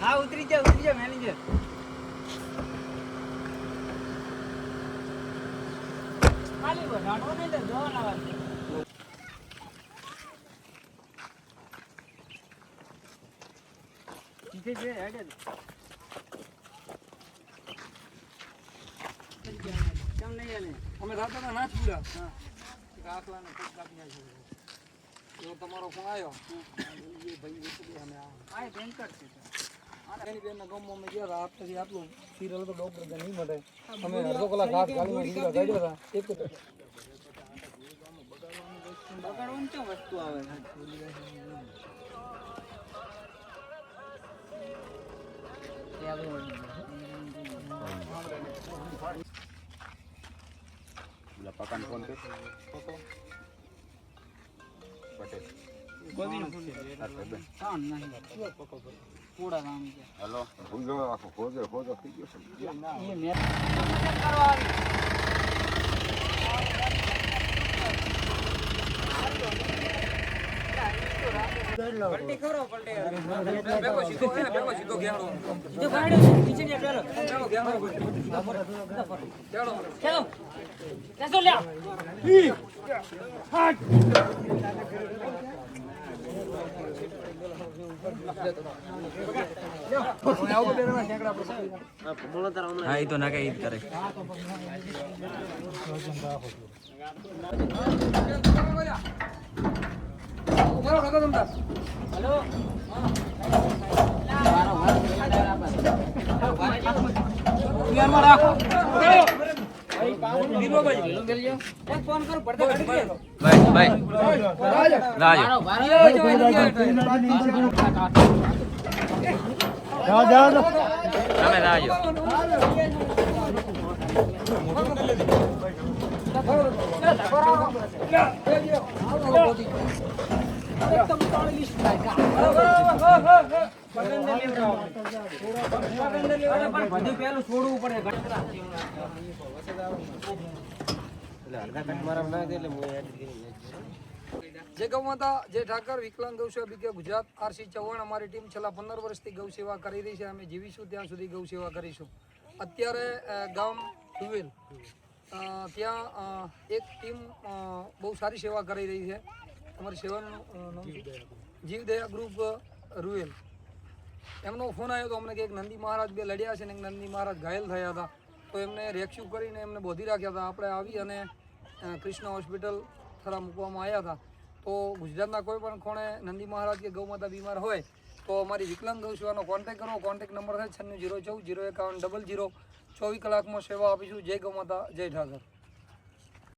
હા ઉતરી જા મેનેજર ખાલી બનાડો ને તો જો લાવા ઠીક છે હેડે કેમ નહીં આને અમે રાતના નાચ પૂરા હા આખલા ને કોક કાપી નાખ્યો જો તમારો ફોન આવ્યો એ ભાઈ વિશે અમે આ બેંકર છે આની બેન ના ગામમાં અમે ગયા હતા આટલું સિરિયલ તો ડોક્ટર કે નહીં મળે અમે અડધો કલાક હાથ ગાડીમાં નીકળ્યા કાઢ્યા હતા એક બગાડવાની શું વસ્તુ આવે પકાન ફોન કર પટેલ ગોવિંદ ફોન કામ નહીં પૂરા કામ છે હેલો ભૂલો આખો ખોજો થઈ ગયો છે એ મે કરવા આવી પલટી કરો પલટી બેકો સીધો ગેણો જો ગાડી નીચે ને પેલો ગેણો ચલો ચાલો લ્યા હા એ તો ના કઈ કરે હેલો ફોન કરો પડતા ભાઈ રાજો તમે રાજો જે ગૌમાતા જે ઠાકર વિકલાંગ ગૌસેવા બીકે ગુજરાત આરસી ચૌહાણ અમારી ટીમ છેલ્લા 15 વર્ષથી ગૌ સેવા કરી રહી છે અમે જીવીશું ત્યાં સુધી ગૌ સેવા કરીશું અત્યારે ગામ રૂવેલ ત્યાં એક ટીમ બહુ સારી સેવા કરી રહી છે અમારી સેવાનું નામ જીવદયા ગ્રુપ રૂવેલ એમનો ફોન આવ્યો તો અમને કે એક નંદી મહારાજ બે લડ્યા છે ને એક નંદી મહારાજ ઘાયલ થયા હતા તો એમને રેસ્ક્યુ કરીને એમને બોધી રાખ્યા હતા આપણે આવી અને કૃષ્ણ હોસ્પિટલ થરા મૂકવામાં આવ્યા હતા તો ગુજરાતના કોઈ પણ ખૂણે નંદી મહારાજ કે ગૌમાતા બીમાર હોય તો અમારી વિકલાંગ ગૌસેવાનો કોન્ટેક્ટ કરો કોન્ટેક્ટ નંબર છે 96 014 051 00 24 કલાકમાં સેવા આપીશું જય ગૌમાતા જય ઠાકર